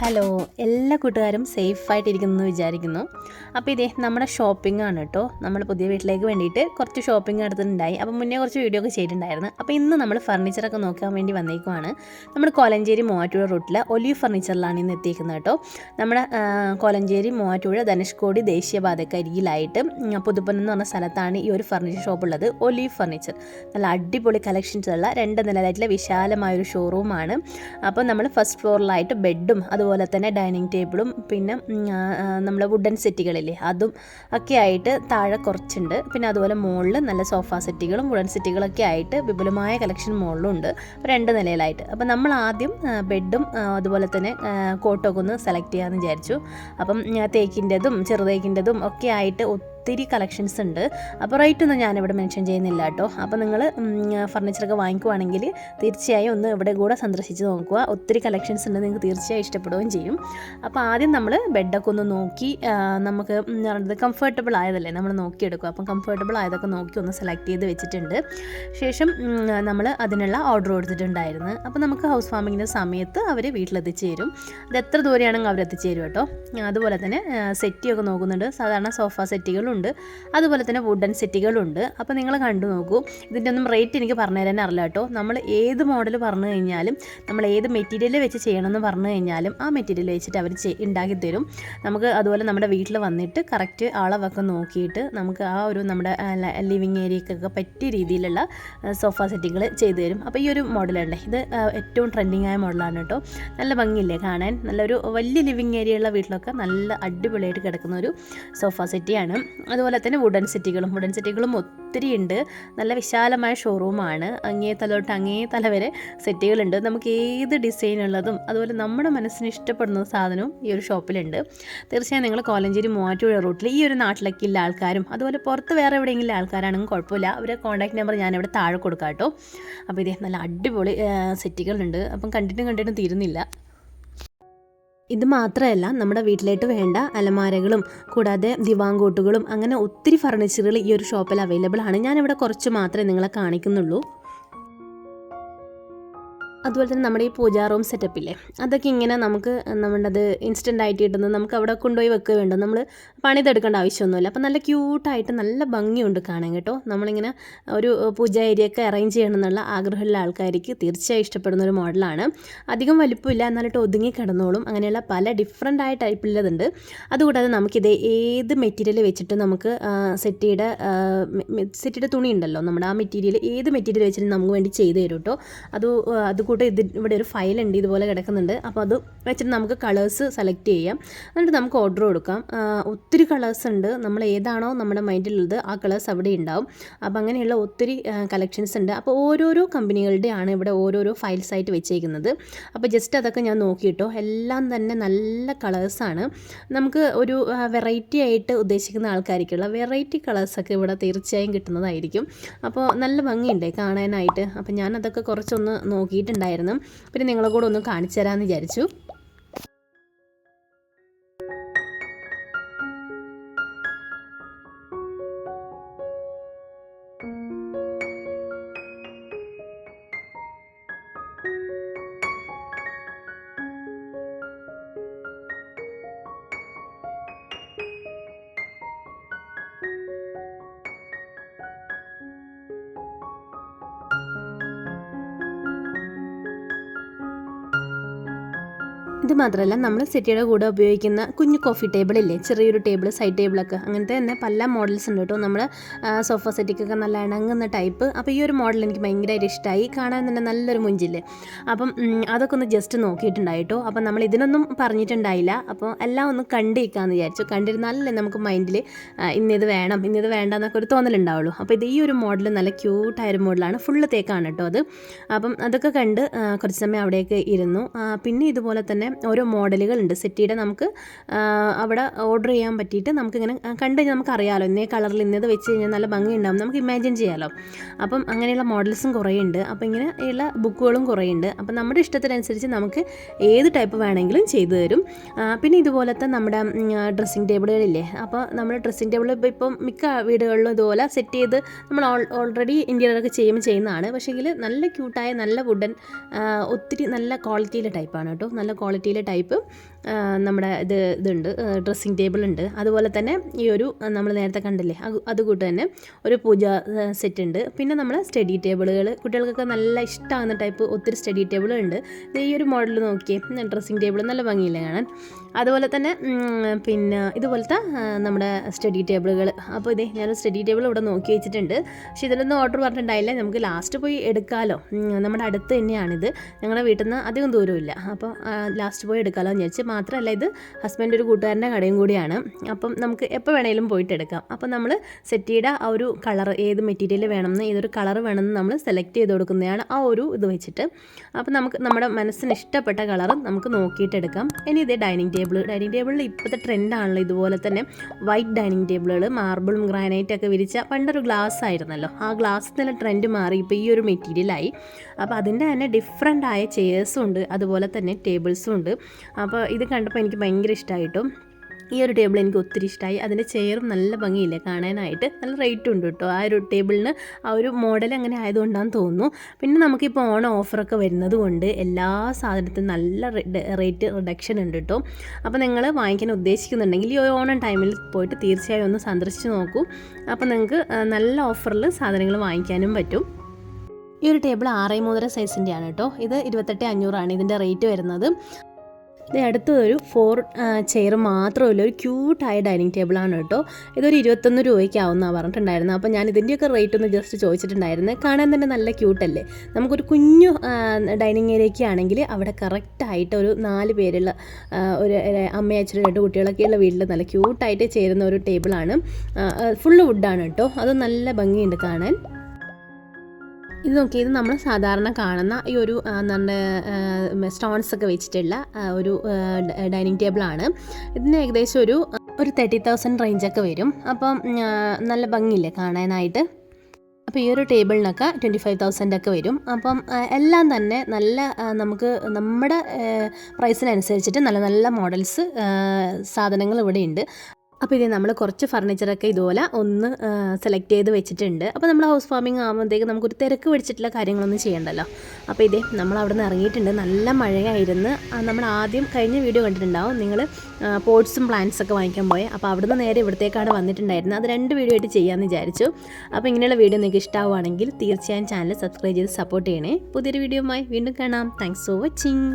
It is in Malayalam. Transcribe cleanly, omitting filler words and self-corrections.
ഹലോ, എല്ലാ കൂട്ടുകാരും സേഫായിട്ടിരിക്കുന്നു വിചാരിക്കുന്നു. അപ്പോൾ ഇതേ നമ്മുടെ ഷോപ്പിംഗ് ആണ് കേട്ടോ. നമ്മൾ പുതിയ വീട്ടിലേക്ക് വേണ്ടിയിട്ട് കുറച്ച് ഷോപ്പിംഗ് നടത്തുന്നുണ്ടായി. അപ്പോൾ മുന്നേ കുറച്ച് വീഡിയോ ഒക്കെ ചെയ്തിട്ടുണ്ടായിരുന്നു. അപ്പോൾ ഇന്ന് നമ്മൾ ഫർണിച്ചറൊക്കെ നോക്കാൻ വേണ്ടി വന്നേക്കുവാണ്. നമ്മുടെ കോലഞ്ചേരി മൂവാറ്റുപുഴ റൂട്ടിൽ ഒലിവ് ഫർണിച്ചറിലാണ് ഇന്ന് എത്തിയിരിക്കുന്നത് കേട്ടോ. നമ്മുടെ കോലഞ്ചേരി മൂവാറ്റുപുഴ ധനുഷ്കോടി ദേശീയപാതയ്ക്ക് അരികിലായിട്ട് പുതുപ്പൻ എന്ന് പറഞ്ഞ സ്ഥലത്താണ് ഈ ഒരു ഫർണിച്ചർ ഷോപ്പ് ഉള്ളത്. ഒലിവ് ഫർണിച്ചർ നല്ല അടിപൊളി കളക്ഷൻസ് ഉള്ള 2 നിലയിലായിട്ടുള്ള വിശാലമായൊരു ഷോറൂമാണ്. അപ്പോൾ നമ്മൾ ഫസ്റ്റ് ഫ്ലോറിലായിട്ട് ബെഡും അതുപോലെ തന്നെ ഡൈനിങ് ടേബിളും പിന്നെ നമ്മുടെ വുഡൻ സെറ്റുകളില്ലേ അതും ഒക്കെ ആയിട്ട് താഴെ കുറച്ചുണ്ട്. പിന്നെ അതുപോലെ മുകളിൽ നല്ല സോഫ സെറ്റുകളും വുഡൻ സെറ്റുകളൊക്കെ ആയിട്ട് വിപുലമായ കളക്ഷൻ മുകളിലും ഉണ്ട് 2 നിലയിലായിട്ട്. അപ്പോൾ നമ്മൾ ആദ്യം ബെഡും അതുപോലെ തന്നെ കോട്ടൊക്കെ ഒന്ന് സെലക്ട് ചെയ്യാമെന്ന് വിചാരിച്ചു. അപ്പം തേക്കിൻ്റെതും ചെറുതേക്കിൻ്റെതും ഒക്കെ ആയിട്ട് ഒത്തിരി കളക്ഷൻസ് ഉണ്ട്. അപ്പോൾ റേറ്റ് ഒന്നും ഞാനിവിടെ മെൻഷൻ ചെയ്യുന്നില്ല കേട്ടോ. അപ്പോൾ നിങ്ങൾ ഫർണിച്ചറൊക്കെ വാങ്ങിക്കുവാണെങ്കിൽ തീർച്ചയായും ഒന്ന് ഇവിടെ കൂടെ സന്ദർശിച്ച് നോക്കുക. ഒത്തിരി കളക്ഷൻസ് ഉണ്ട്, നിങ്ങൾക്ക് തീർച്ചയായും ഇഷ്ടപ്പെടുകയും ചെയ്യും. അപ്പോൾ ആദ്യം നമ്മൾ ബെഡൊക്കെ ഒന്ന് നോക്കി നമുക്ക് കംഫർട്ടബിൾ ആയതല്ലേ നമ്മൾ നോക്കിയെടുക്കുക. അപ്പം കംഫർട്ടബിൾ ആയതൊക്കെ നോക്കി ഒന്ന് സെലക്ട് ചെയ്ത് വെച്ചിട്ടുണ്ട്. ശേഷം നമ്മൾ അതിനുള്ള ഓർഡർ കൊടുത്തിട്ടുണ്ടായിരുന്നു. അപ്പോൾ നമുക്ക് ഹൗസ് വാമിങ്ങിൻ്റെ സമയത്ത് അവർ വീട്ടിലെത്തിച്ച് തരും. അത് എത്ര ദൂരെയാണെങ്കിൽ അവർ എത്തിച്ച് തരും കേട്ടോ. അതുപോലെ തന്നെ സെറ്റിയൊക്കെ നോക്കുന്നുണ്ട്. സാധാരണ സോഫ സെറ്റുകളുണ്ട്, അതുപോലെ തന്നെ വുഡൻ സെറ്റുകളുണ്ട്. അപ്പോൾ നിങ്ങൾ കണ്ടു നോക്കൂ. ഇതിൻ്റെ ഒന്നും റേറ്റ് എനിക്ക് പറഞ്ഞു തരാൻ അറിയില്ല കേട്ടോ. നമ്മൾ ഏത് മോഡൽ പറഞ്ഞു കഴിഞ്ഞാലും നമ്മൾ ഏത് മെറ്റീരിയൽ വെച്ച് ചെയ്യണമെന്ന് പറഞ്ഞു കഴിഞ്ഞാലും ആ മെറ്റീരിയൽ വെച്ചിട്ട് അവർ ഉണ്ടാക്കി തരും. നമുക്ക് അതുപോലെ നമ്മുടെ വീട്ടിൽ വന്നിട്ട് കറക്റ്റ് അളവൊക്കെ നോക്കിയിട്ട് നമുക്ക് ആ ഒരു നമ്മുടെ ലിവിങ് ഏരിയക്കൊക്കെ പറ്റിയ രീതിയിലുള്ള സോഫ സെറ്റുകൾ ചെയ്തു തരും. അപ്പോൾ ഈ ഒരു മോഡലുണ്ട്, ഇത് ഏറ്റവും ട്രെൻഡിങ് ആയ മോഡലാണ് കേട്ടോ. നല്ല ഭംഗിയില്ലേ കാണാൻ? നല്ലൊരു വലിയ ലിവിങ് ഏരിയ ഉള്ള വീട്ടിലൊക്കെ നല്ല അടിപൊളിയായിട്ട് കിടക്കുന്ന ഒരു സോഫ സെറ്റിയാണ്. അതുപോലെ തന്നെ വുഡൻ സെറ്റുകളും ഒത്തിരി ഉണ്ട്. നല്ല വിശാലമായ ഷോറൂമാണ്. അങ്ങേ തല തൊട്ട് അങ്ങേ തല വരെ സെറ്റുകളുണ്ട്. നമുക്ക് ഏത് ഡിസൈനുള്ളതും അതുപോലെ നമ്മുടെ മനസ്സിന് ഇഷ്ടപ്പെടുന്ന സാധനവും ഈ ഒരു ഷോപ്പിലുണ്ട്. തീർച്ചയായും നിങ്ങൾ കോലഞ്ചേരി മൂവാറ്റുപുഴ റൂട്ടിൽ ഈ ഒരു നാട്ടിലേക്ക് ഉള്ള ആൾക്കാരും അതുപോലെ പുറത്ത് വേറെ എവിടെയെങ്കിലും ആൾക്കാരാണെങ്കിൽ കുഴപ്പമില്ല, അവരുടെ കോൺടാക്ട് നമ്പർ ഞാനിവിടെ താഴെ കൊടുക്കാം കേട്ടോ. അപ്പോൾ ഇതേ നല്ല അടിപൊളി സെറ്റുകളുണ്ട്. അപ്പം കണ്ടിട്ടും തീരുന്നില്ല. ഇത് മാത്രമല്ല, നമ്മുടെ വീട്ടിലേക്ക് വേണ്ട അലമാരകളും കൂടാതെ ദിവാങ്കോട്ടുകളും അങ്ങനെ ഒത്തിരി ഫർണിച്ചറുകൾ ഈ ഒരു ഷോപ്പിൽ അവൈലബിൾ ആണ്. ഞാനിവിടെ കുറച്ച് മാത്രമേ നിങ്ങളെ കാണിക്കുന്നുള്ളൂ. അതുപോലെ തന്നെ നമ്മുടെ ഈ പൂജാ റൂം സെറ്റപ്പില്ലേ, അതൊക്കെ ഇങ്ങനെ നമുക്ക് നമ്മുടേത് ഇൻസ്റ്റൻ്റ് ആയിട്ട് കിട്ടുന്നത് നമുക്ക് അവിടെ കൊണ്ടുപോയി വെക്കുക വേണ്ട, നമ്മൾ പണിതെടുക്കേണ്ട ആവശ്യമൊന്നുമില്ല. അപ്പോൾ നല്ല ക്യൂട്ടായിട്ട് നല്ല ഭംഗിയുണ്ട് കാണാൻ കേട്ടോ. നമ്മളിങ്ങനെ ഒരു പൂജ ഏരിയയൊക്കെ അറേഞ്ച് ചെയ്യണം എന്നുള്ള ആഗ്രഹമുള്ള ആൾക്കാർക്ക് തീർച്ചയായും ഇഷ്ടപ്പെടുന്ന ഒരു മോഡലാണ്. അധികം വലിപ്പമില്ല, എന്നാലിട്ട് ഒതുങ്ങി കിടന്നോളും. അങ്ങനെയുള്ള പല ഡിഫറെൻ്റ് ആയ ടൈപ്പിലുള്ളതുണ്ട്. അതുകൂടാതെ നമുക്കിത് ഏത് മെറ്റീരിയൽ വെച്ചിട്ട് നമുക്ക് സെറ്റിയുടെ തുണി ഉണ്ടല്ലോ, നമ്മുടെ ആ മെറ്റീരിയൽ ഏത് മെറ്റീരിയൽ വെച്ചിട്ട് നമുക്ക് വേണ്ടി ചെയ്ത് തരും കേട്ടോ. അതുകൂട്ട് ഇവിടെ ഒരു ഫയൽ ഉണ്ട്, ഇതുപോലെ കിടക്കുന്നുണ്ട്. അപ്പോൾ അത് വെച്ചിട്ട് നമുക്ക് കളേഴ്സ് സെലക്ട് ചെയ്യാം, എന്നിട്ട് നമുക്ക് ഓർഡർ കൊടുക്കാം. ഒത്തിരി കളേഴ്സ് ഉണ്ട്. നമ്മൾ ഏതാണോ നമ്മുടെ മൈൻഡിലുള്ളത് ആ കളേഴ്സ് അവിടെ ഉണ്ടാവും. അപ്പോൾ അങ്ങനെയുള്ള ഒത്തിരി കളക്ഷൻസ് ഉണ്ട്. അപ്പോൾ ഓരോരോ കമ്പനികളുടെയാണ് ഇവിടെ ഓരോരോ ഫയൽസ് ആയിട്ട് വെച്ചേക്കുന്നത്. അപ്പോൾ ജസ്റ്റ് അതൊക്കെ ഞാൻ നോക്കിയിട്ടോ, എല്ലാം തന്നെ നല്ല കളേഴ്സാണ്. നമുക്ക് ഒരു വെറൈറ്റി ആയിട്ട് ഉദ്ദേശിക്കുന്ന ആൾക്കാർക്കുള്ള വെറൈറ്റി കളേഴ്സൊക്കെ ഇവിടെ തീർച്ചയായും കിട്ടുന്നതായിരിക്കും. അപ്പോൾ നല്ല ഭംഗിയുണ്ട് കാണാനായിട്ട്. അപ്പോൾ ഞാൻ അതൊക്കെ കുറച്ചൊന്ന് നോക്കിയിട്ടുണ്ടായിരുന്നു. പിന്നെ നിങ്ങളെ കൂടെ ഒന്ന് കാണിച്ചു തരാമെന്ന് വിചാരിച്ചു. ഇത് മാത്രമല്ല, നമ്മൾ സെറ്റിയുടെ കൂടെ ഉപയോഗിക്കുന്ന കുഞ്ഞു കോഫി ടേബിളില്ലേ, ചെറിയൊരു ടേബിൾ, സൈഡ് ടേബിളൊക്കെ അങ്ങനത്തെ തന്നെ പല മോഡൽസ് ഉണ്ട് കേട്ടോ. നമ്മൾ സോഫ സെറ്റിക്കൊക്കെ നല്ല ഇണങ്ങുന്ന ടൈപ്പ്. അപ്പോൾ ഈ ഒരു മോഡൽ എനിക്ക് ഭയങ്കരമായിട്ട് ഇഷ്ടമായി. കാണാൻ തന്നെ നല്ലൊരു മുഞ്ചില്ലേ. അപ്പം അതൊക്കെ ഒന്ന് ജസ്റ്റ് നോക്കിയിട്ടുണ്ടായിട്ടോ. അപ്പം നമ്മൾ ഇതിനൊന്നും പറഞ്ഞിട്ടുണ്ടായില്ല. അപ്പോൾ എല്ലാം ഒന്ന് കണ്ടിരിക്കാമെന്ന് വിചാരിച്ചു. കണ്ടിരുന്നാലല്ലേ നമുക്ക് മൈൻഡിൽ ഇന്നിത് വേണ്ട എന്നൊക്കെ ഒരു തോന്നലുണ്ടാവുള്ളൂ. അപ്പോൾ ഇത് ഈ ഒരു മോഡൽ നല്ല ക്യൂട്ടായൊരു മോഡലാണ്. ഫുള്ള് തേക്കാണ് കേട്ടോ അത്. അപ്പം അതൊക്കെ കണ്ട് കുറച്ച് സമയം അവിടെയൊക്കെ ഇരുന്നു. പിന്നെ ഇതുപോലെ തന്നെ ഓരോ മോഡലുകളുണ്ട് സെറ്റിയുടെ. നമുക്ക് അവിടെ ഓർഡർ ചെയ്യാൻ പറ്റിയിട്ട് നമുക്കിങ്ങനെ കണ്ടു കഴിഞ്ഞാൽ നമുക്കറിയാമല്ലോ ഇന്നേ കളറിൽ ഇന്നത് വെച്ച് കഴിഞ്ഞാൽ നല്ല ഭംഗി ഉണ്ടാകും, നമുക്ക് ഇമാജിൻ ചെയ്യാമല്ലോ. അപ്പം അങ്ങനെയുള്ള മോഡൽസും കുറേ ഉണ്ട്. അപ്പോൾ ഇങ്ങനെയുള്ള ബുക്കുകളും കുറേ ഉണ്ട്. അപ്പം നമ്മുടെ ഇഷ്ടത്തിനനുസരിച്ച് നമുക്ക് ഏത് ടൈപ്പ് വേണമെങ്കിലും ചെയ്തു തരും. പിന്നെ ഇതുപോലത്തെ നമ്മുടെ ഡ്രസ്സിങ് ടേബിളുകളില്ലേ, അപ്പോൾ നമ്മൾ ഡ്രസ്സിങ് ടേബിൾ ഇപ്പം മിക്ക വീടുകളിലും ഇതുപോലെ സെറ്റ് ചെയ്ത് നമ്മൾ ഓൾറെഡി ഇൻറ്റീരിയറൊക്കെ ചെയ്യുന്നതാണ്. പക്ഷേങ്കിൽ നല്ല ക്യൂട്ടായ നല്ല വുഡൻ ഒത്തിരി നല്ല ക്വാളിറ്റിയിലെ ടൈപ്പാണ് കേട്ടോ. നല്ല ക്വാളിറ്റി ക്വാളിറ്റിയിലെ ടൈപ്പ് നമ്മുടെ ഇതുണ്ട്, ഡ്രസ്സിങ് ടേബിൾ ഉണ്ട്. അതുപോലെ തന്നെ ഈ ഒരു നമ്മൾ നേരത്തെ കണ്ടില്ലേ അതുകൂട്ട് തന്നെ ഒരു പൂജ സെറ്റ് ഉണ്ട്. പിന്നെ നമ്മൾ സ്റ്റഡി ടേബിളുകൾ, കുട്ടികൾക്കൊക്കെ നല്ല ഇഷ്ടമാകുന്ന ടൈപ്പ് ഒത്തിരി സ്റ്റഡി ടേബിളുണ്ട്. ഈ ഒരു മോഡൽ നോക്കിയേ, ഡ്രസ്സിങ് ടേബിൾ നല്ല ഭംഗിയില്ലേ കാണാൻ. അതുപോലെ തന്നെ പിന്നെ ഇതുപോലത്തെ നമ്മുടെ സ്റ്റഡി ടേബിളുകൾ. അപ്പോൾ ഇതേ ഞാൻ സ്റ്റഡി ടേബിൾ ഇവിടെ നോക്കി വെച്ചിട്ടുണ്ട്. പക്ഷേ ഇതിലൊന്നും ഓർഡർ പറഞ്ഞിട്ടുണ്ടായില്ല, നമുക്ക് ലാസ്റ്റ് പോയി എടുക്കാമല്ലോ. നമ്മുടെ അടുത്ത് തന്നെയാണിത്, ഞങ്ങളുടെ വീട്ടിൽ നിന്ന് അധികം ദൂരമില്ല. അപ്പോൾ ലാസ്റ്റ് പോയി എടുക്കാമല്ലോ എന്ന് വിചാരിച്ച്. മാത്രമല്ല ഇത് ഹസ്ബൻഡ് ഒരു കൂട്ടുകാരൻ്റെ കടയും കൂടിയാണ്. അപ്പം നമുക്ക് എപ്പോൾ വേണമെങ്കിലും പോയിട്ട് എടുക്കാം. അപ്പോൾ നമ്മൾ സെറ്റിയുടെ ആ ഒരു കളർ, ഏത് മെറ്റീരിയൽ വേണമെന്ന്, ഏതൊരു കളർ വേണമെന്ന് നമ്മൾ സെലക്ട് ചെയ്ത് കൊടുക്കുന്നതാണ് ആ ഒരു ഇത് വെച്ചിട്ട്. അപ്പോൾ നമുക്ക് നമ്മുടെ മനസ്സിന് ഇഷ്ടപ്പെട്ട കളർ നമുക്ക് നോക്കിയിട്ട് എടുക്കാം. ഇനി ഇത് ഡൈനിങ് ടേബിളിൽ ഇപ്പോഴത്തെ ട്രെൻഡാണല്ലോ ഇതുപോലെ തന്നെ വൈറ്റ് ഡൈനിങ് ടേബിളുകൾ, മാർബിളും ഗ്രാനൈറ്റൊക്കെ വിരിച്ച. പണ്ടൊരു ഗ്ലാസ് ആയിരുന്നല്ലോ, ആ ഗ്ലാസ്സിൽ തന്നെ ട്രെൻഡ് മാറി ഇപ്പോൾ ഈ ഒരു മെറ്റീരിയലായി. അപ്പോൾ അതിൻ്റെ തന്നെ ഡിഫറെൻ്റ് ആയ ചെയേഴ്സും ഉണ്ട്, അതുപോലെ തന്നെ ടേബിൾസും ഉണ്ട്. അപ്പോൾ ഇത് കണ്ടപ്പോൾ എനിക്ക് ഭയങ്കര ഇഷ്ടമായിട്ടു. ഈ ഒരു ടേബിൾ എനിക്ക് ഒത്തിരി ഇഷ്ടമായി. അതിൻ്റെ ചെയറും നല്ല ഭംഗിയില്ലേ കാണാനായിട്ട്, നല്ല റേറ്റും ഉണ്ട് കേട്ടോ ആ ഒരു ടേബിളിന്. ആ ഒരു മോഡൽ അങ്ങനെ ആയതുകൊണ്ടാണെന്ന് തോന്നുന്നു. പിന്നെ നമുക്കിപ്പോൾ ഓണം ഓഫറൊക്കെ വരുന്നത് കൊണ്ട് എല്ലാ സാധനത്തിനും നല്ല റേറ്റ് റിഡക്ഷൻ ഉണ്ട് കേട്ടോ. അപ്പോൾ നിങ്ങൾ വാങ്ങിക്കാൻ ഉദ്ദേശിക്കുന്നുണ്ടെങ്കിൽ ഈ ഓണം ടൈമിൽ പോയിട്ട് തീർച്ചയായും ഒന്ന് സന്ദർശിച്ച് നോക്കൂ. അപ്പോൾ നിങ്ങൾക്ക് നല്ല ഓഫറിൽ സാധനങ്ങൾ വാങ്ങിക്കാനും പറ്റും. ഈ ഒരു ടേബിൾ 6.5 സൈസിൻ്റെയാണ് കേട്ടോ. ഇത് 28,500 ഇതിൻ്റെ റേറ്റ് വരുന്നത്. ഇത് അടുത്തൊരു 4 ചെയർ മാത്രമല്ല, ഒരു ക്യൂട്ടായ ഡൈനിങ് ടേബിളാണ് കേട്ടോ. ഇതൊരു 21 രൂപയ്ക്കാവുമെന്നാണ് പറഞ്ഞിട്ടുണ്ടായിരുന്നത്. അപ്പോൾ ഞാൻ ഇതിൻ്റെയൊക്കെ റേറ്റ് ഒന്ന് ജസ്റ്റ് ചോദിച്ചിട്ടുണ്ടായിരുന്നു. കാണാൻ തന്നെ നല്ല ക്യൂട്ടല്ലേ. നമുക്കൊരു കുഞ്ഞു ഡൈനിങ് ഏരിയയ്ക്ക് ആണെങ്കിൽ അവിടെ കറക്റ്റായിട്ട് ഒരു 4 പേരുള്ള ഒരു അമ്മയും അച്ഛനും 2 കുട്ടികളൊക്കെയുള്ള വീട്ടിൽ നല്ല ക്യൂട്ടായിട്ട് ചേരുന്ന ഒരു ടേബിളാണ്. ഫുള്ള് വുഡാണ് കേട്ടോ. അത് നല്ല ഭംഗിയുണ്ട് കാണാൻ. ഇത് നോക്കി, ഇത് നമ്മൾ സാധാരണ കാണുന്ന ഈ ഒരു നമ്മുടെ സ്റ്റോൺസ് ഒക്കെ വെച്ചിട്ടുള്ള ഒരു ഡൈനിങ് ടേബിളാണ്. ഇതിന് ഏകദേശം ഒരു 30,000 റേഞ്ചൊക്കെ വരും. അപ്പം നല്ല ഭംഗിയില്ലേ കാണാനായിട്ട്. അപ്പോൾ ഈ ഒരു ടേബിളിനൊക്കെ 25,000 ഒക്കെ വരും. അപ്പം എല്ലാം തന്നെ നല്ല നമുക്ക് നമ്മുടെ പ്രൈസിനനുസരിച്ചിട്ട് നല്ല നല്ല മോഡൽസ് സാധനങ്ങൾ ഇവിടെ ഉണ്ട്. അപ്പോൾ ഇത് നമ്മൾ കുറച്ച് ഫർണിച്ചറൊക്കെ ഇതുപോലെ ഒന്ന് സെലക്ട് ചെയ്ത് വെച്ചിട്ടുണ്ട്. അപ്പോൾ നമ്മൾ ഹൗസ് വാമിംഗ് ആകുമ്പോഴത്തേക്ക് നമുക്കൊരു തിരക്ക് പിടിച്ചിട്ടുള്ള കാര്യങ്ങളൊന്നും ചെയ്യണ്ടല്ലോ. അപ്പോൾ ഇതേ നമ്മൾ അവിടെ നിന്ന് ഇറങ്ങിയിട്ടുണ്ട്. നല്ല മഴയായിരുന്നു. നമ്മൾ ആദ്യം കഴിഞ്ഞ വീഡിയോ കണ്ടിട്ടുണ്ടാവും നിങ്ങൾ പോട്ട്സും പ്ലാന്റ്സൊക്കെ വാങ്ങിക്കാൻ പോയി. അപ്പോൾ അവിടുന്ന് നേരെ ഇവിടത്തേക്കാണ് വന്നിട്ടുണ്ടായിരുന്നത്. അത് 2 വീഡിയോ ആയിട്ട് ചെയ്യാമെന്ന് വിചാരിച്ചു. അപ്പോൾ ഇങ്ങനെയുള്ള വീഡിയോ നിങ്ങൾക്ക് ഇഷ്ടമാവുകയാണെങ്കിൽ തീർച്ചയായും ചാനൽ സബ്സ്ക്രൈബ് ചെയ്ത് സപ്പോർട്ട് ചെയ്യണേ. പുതിയൊരു വീഡിയോയുമായി വീണ്ടും കാണാം. Thanks for watching.